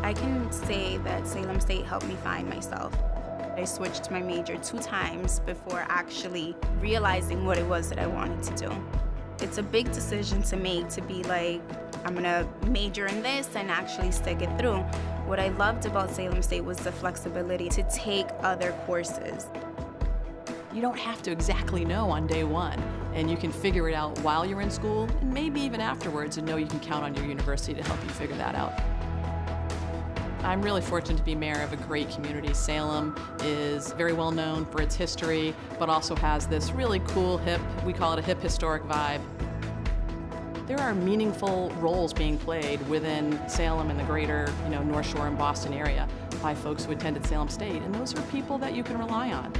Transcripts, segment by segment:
I can say that Salem State helped me find myself. I switched my major 2 times before actually realizing what it was that I wanted to do. It's a big decision to make, to be like, I'm gonna major in this and actually stick it through. What I loved about Salem State was the flexibility to take other courses. You don't have to exactly know on day one, and you can figure it out while you're in school, and maybe even afterwards, and know you can count on your university to help you figure that out. I'm really fortunate to be mayor of a great community. Salem is very well known for its history, but also has this really cool, hip, we call it a hip historic vibe. There are meaningful roles being played within Salem and the greater, North Shore and Boston area by folks who attended Salem State, and those are people that you can rely on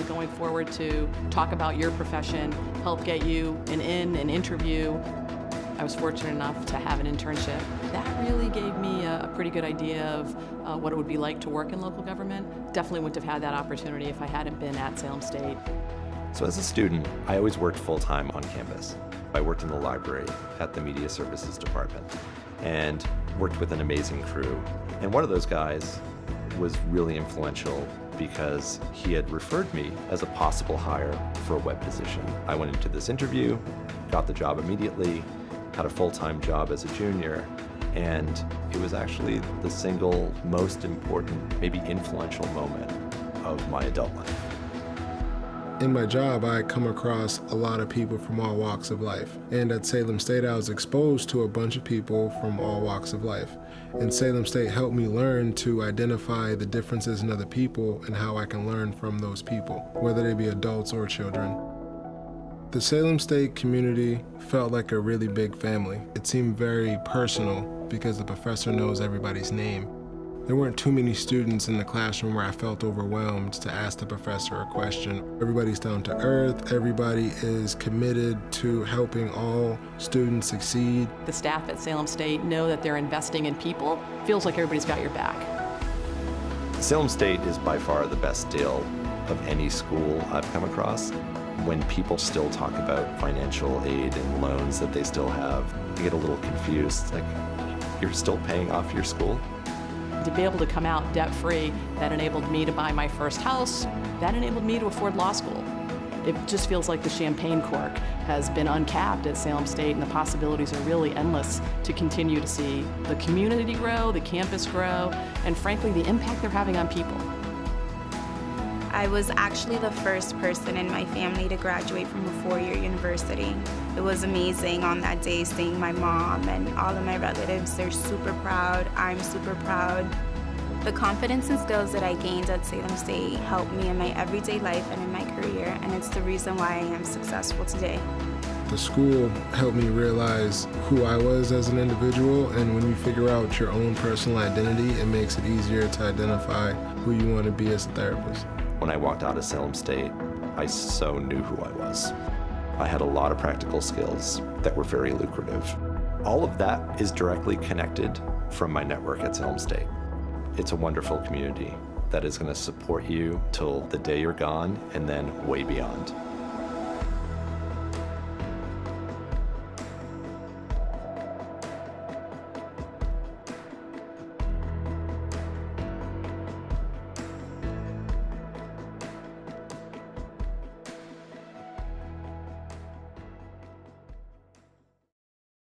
going forward to talk about your profession, help get you an interview. I was fortunate enough to have an internship. That really gave me a pretty good idea of what it would be like to work in local government. Definitely wouldn't have had that opportunity if I hadn't been at Salem State. So as a student, I always worked full-time on campus. I worked in the library at the Media Services Department and worked with an amazing crew. And one of those guys was really influential because he had referred me as a possible hire for a web position. I went into this interview, got the job immediately, had a full-time job as a junior, and it was actually the single most important, maybe influential moment of my adult life. In my job, I come across a lot of people from all walks of life. And at Salem State, I was exposed to a bunch of people from all walks of life. And Salem State helped me learn to identify the differences in other people and how I can learn from those people, whether they be adults or children. The Salem State community felt like a really big family. It seemed very personal because the professor knows everybody's name. There weren't too many students in the classroom where I felt overwhelmed to ask the professor a question. Everybody's down to earth. Everybody is committed to helping all students succeed. The staff at Salem State know that they're investing in people. Feels like everybody's got your back. Salem State is by far the best deal of any school I've come across. When people still talk about financial aid and loans that they still have, I get a little confused. Like, you're still paying off your school? To be able to come out debt-free, that enabled me to buy my first house, that enabled me to afford law school. It just feels like the champagne cork has been uncapped at Salem State, and the possibilities are really endless to continue to see the community grow, the campus grow, and frankly, the impact they're having on people. I was actually the first person in my family to graduate from a 4-year university. It was amazing on that day seeing my mom and all of my relatives. They're super proud. I'm super proud. The confidence and skills that I gained at Salem State helped me in my everyday life and in my career, and it's the reason why I am successful today. The school helped me realize who I was as an individual, and when you figure out your own personal identity, it makes it easier to identify who you want to be as a therapist. When I walked out of Salem State, I so knew who I was. I had a lot of practical skills that were very lucrative. All of that is directly connected from my network at Salem State. It's a wonderful community that is going to support you till the day you're gone and then way beyond.